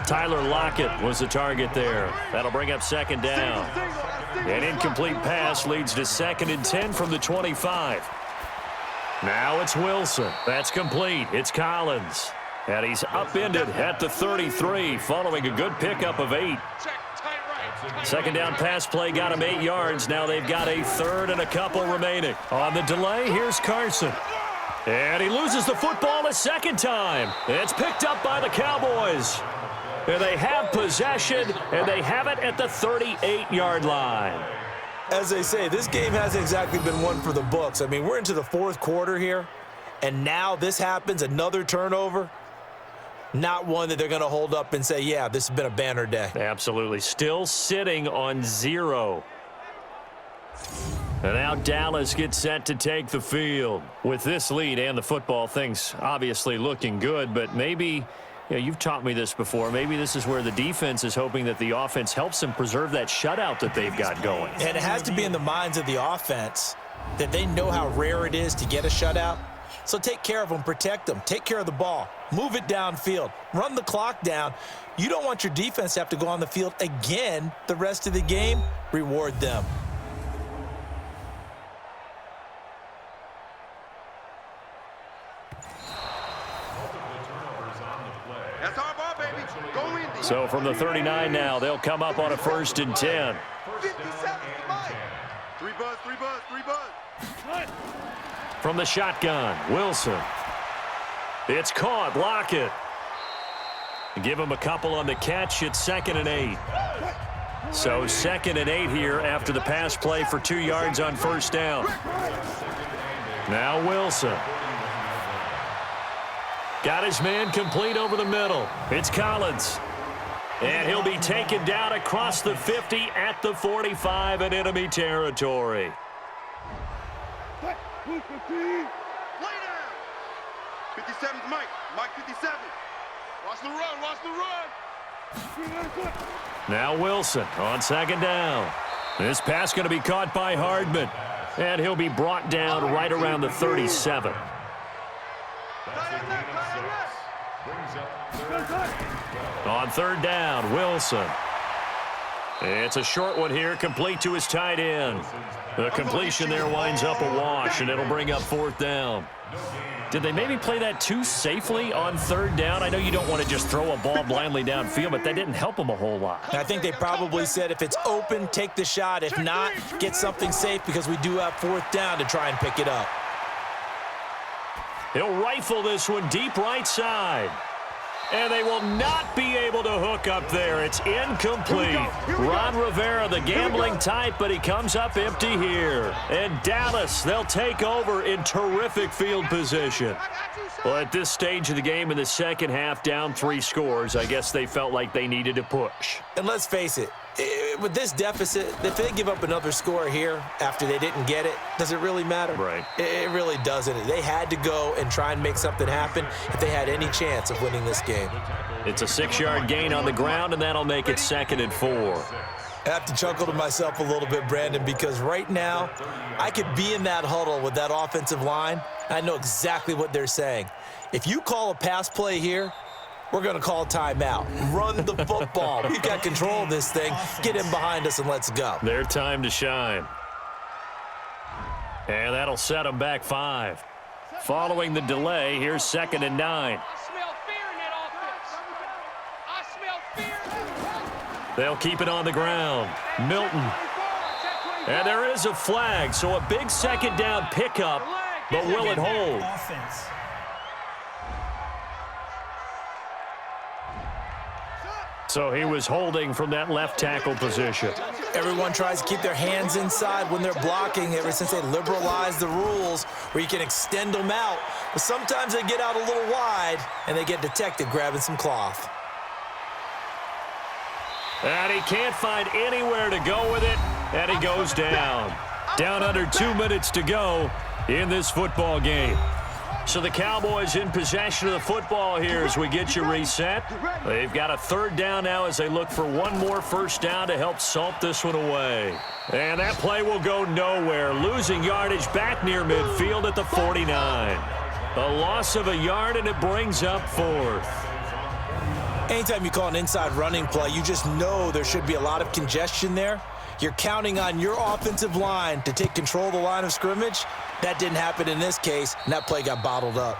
Tyler Lockett was the target there. That'll bring up 2nd down. An incomplete pass leads to 2nd and 10 from the 25. Now it's Wilson. That's complete. It's Collins. And he's upended at the 33 following a good pickup of 8. Second down pass play got him 8 yards. Now they've got a third and a couple remaining. On the delay, here's Carson. And he loses the football a second time. It's picked up by the Cowboys. And they have possession, and they have it at the 38-yard line. As they say, this game hasn't exactly been one for the books. I mean, we're into the fourth quarter here, and now this happens, another turnover. Not one that they're going to hold up and say, yeah, this has been a banner day. Absolutely. Still sitting on 0. And now Dallas gets set to take the field. With this lead and the football, things obviously looking good, but maybe, you've taught me this before, maybe this is where the defense is hoping that the offense helps them preserve that shutout that they've got going. And it has to be in the minds of the offense that they know how rare it is to get a shutout. So take care of them, protect them, take care of the ball, move it downfield, run the clock down. You don't want your defense to have to go on the field again the rest of the game. Reward them. That's our ball, baby. Go Indy. So from the 39 now, they'll come up on a 1st and 10. 57 to Mike. 3 buzz, 3 buzz, 3 buzz. From the shotgun, Wilson. It's caught. Lockett. Give him a couple on the catch. It's 2nd and 8. So 2nd and 8 here after the pass play for 2 yards on 1st down. Now Wilson. Got his man complete over the middle. It's Collins. And he'll be taken down across the 50 at the 45 in enemy territory. Lay down. 57's Mike. Mike 57. Watch the run. Watch the run. Now Wilson on 2nd down. This pass going to be caught by Hardman. And he'll be brought down right around the 37. On 3rd down, Wilson. It's a short one here, complete to his tight end. The completion there winds up a wash, and it'll bring up 4th down. Did they maybe play that too safely on 3rd down? I know you don't want to just throw a ball blindly downfield, but that didn't help them a whole lot. I think they probably said if it's open, take the shot. If not, get something safe because we do have 4th down to try and pick it up. He'll rifle this one deep right side. And they will not be able to hook up there. It's incomplete. Ron Rivera, the gambling type, but he comes up empty here. And Dallas, they'll take over in terrific field position. Well, at this stage of the game in the second half, down 3 scores, I guess they felt like they needed to push. And let's face it, with this deficit, if they give up another score here after they didn't get it, does it really matter? Right. It really doesn't. They had to go and try and make something happen if they had any chance of winning this game. It's a 6-yard gain on the ground, and that'll make it 2nd and 4. I have to chuckle to myself a little bit, Brandon, because right now I could be in that huddle with that offensive line. I know exactly what they're saying. If you call a pass play here, we're going to call timeout. Run the football. We've got control of this thing. Get him behind us and let's go. Their time to shine. And that'll set them back 5. Following the delay, here's 2nd and 9. I smell fear in that offense. I smell fear. They'll keep it on the ground. Milton. And there is a flag, so a big 2nd down pickup, but will it hold? Offense. So he was holding from that left tackle position. Everyone tries to keep their hands inside when they're blocking ever since they liberalized the rules where you can extend them out. But sometimes they get out a little wide and they get detected grabbing some cloth. And he can't find anywhere to go with it, and he goes down. Down under 2 minutes to go in this football game. So the Cowboys in possession of the football here as we get you reset. They've got a 3rd down now as they look for one more 1st down to help salt this one away. And that play will go nowhere, losing yardage back near midfield at the 49. A loss of a yard, and it brings up 4th. Anytime you call an inside running play, you just know there should be a lot of congestion there. You're counting on your offensive line to take control of the line of scrimmage. That didn't happen in this case, and that play got bottled up.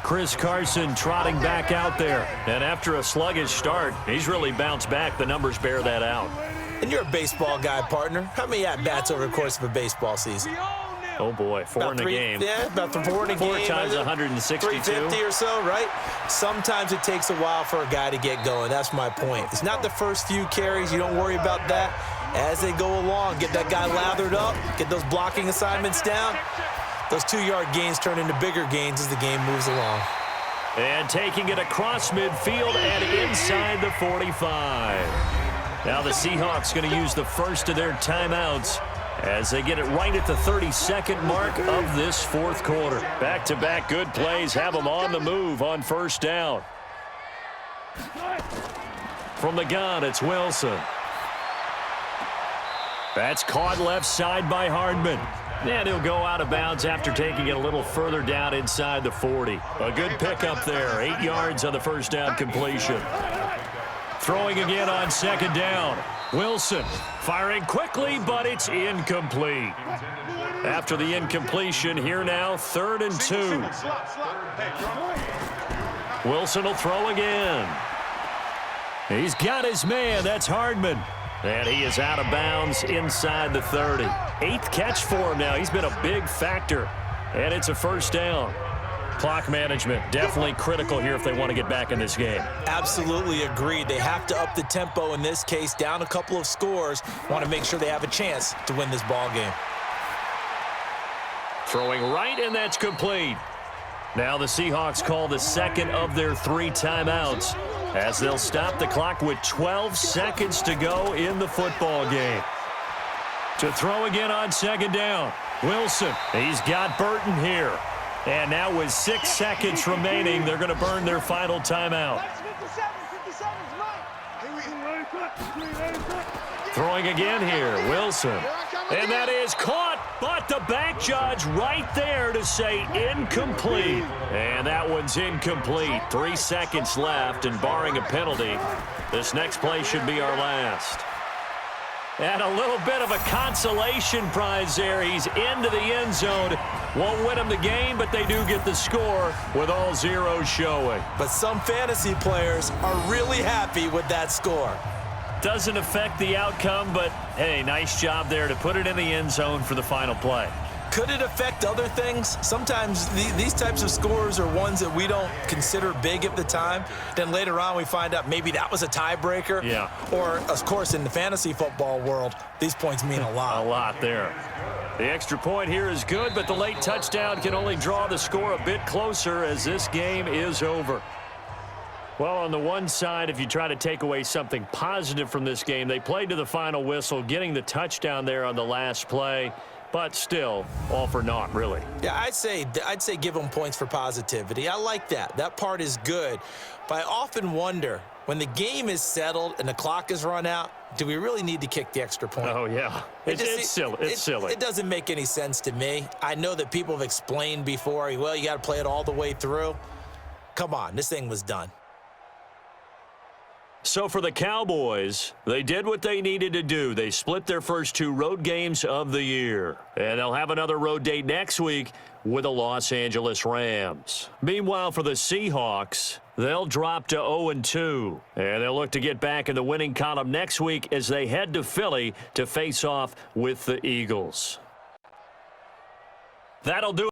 Chris Carson trotting back out there. And after a sluggish start, he's really bounced back. The numbers bear that out. And you're a baseball guy, partner. How many at-bats over the course of a baseball season? Oh, boy, four in a game. Yeah, about four in a game. 4 times 162. 350 or so, right? Sometimes it takes a while for a guy to get going. That's my point. It's not the first few carries. You don't worry about that. As they go along, get that guy lathered up, get those blocking assignments down. Those 2-yard gains turn into bigger gains as the game moves along. And taking it across midfield and inside the 45. Now the Seahawks going to use the first of their timeouts as they get it right at the 32nd mark of this fourth quarter. Back-to-back good plays have them on the move on first down. From the gun, it's Wilson. That's caught left side by Hardman. And he'll go out of bounds after taking it a little further down inside the 40. A good pickup there. 8 yards on the first down completion. Throwing again on second down. Wilson firing quickly, but it's incomplete. After the incompletion, here now, 3rd and 2. Wilson will throw again. He's got his man. That's Hardman. And he is out of bounds inside the 30. 8th catch for him now. He's been a big factor. And it's a first down. Clock management definitely critical here if they want to get back in this game. Absolutely agreed. They have to up the tempo in this case, down a couple of scores. Want to make sure they have a chance to win this ball game. Throwing right, and that's complete. Now the Seahawks call the second of their 3 timeouts as they'll stop the clock with 12 seconds to go in the football game. To throw again on second down. Wilson, he's got Burton here. And now with 6 seconds remaining, they're going to burn their final timeout. Throwing again here, Wilson. And that is caught, but the back judge right there to say incomplete. And that one's incomplete. 3 seconds left, and barring a penalty, this next play should be our last. And a little bit of a consolation prize there. He's into the end zone. Won't win him the game, but they do get the score with all zeros showing. But some fantasy players are really happy with that score. Doesn't affect the outcome, but, hey, nice job there to put it in the end zone for the final play. Could it affect other things? Sometimes these types of scores are ones that we don't consider big at the time. Then later on we find out maybe that was a tiebreaker. Yeah. Or, of course, in the fantasy football world, these points mean a lot. A lot there. The extra point here is good, but the late touchdown can only draw the score a bit closer as this game is over. Well, on the one side, if you try to take away something positive from this game, they played to the final whistle, getting the touchdown there on the last play. But still, all for naught, really. Yeah, I'd say give them points for positivity. I like that. That part is good. But I often wonder, when the game is settled and the clock is run out, do we really need to kick the extra point? Oh, yeah. It's silly. It's silly. It doesn't make any sense to me. I know that people have explained before, well, you got to play it all the way through. Come on, this thing was done. So for the Cowboys, they did what they needed to do. They split their first 2 road games of the year. And they'll have another road date next week with the Los Angeles Rams. Meanwhile, for the Seahawks, they'll drop to 0-2. And they'll look to get back in the winning column next week as they head to Philly to face off with the Eagles. That'll do it.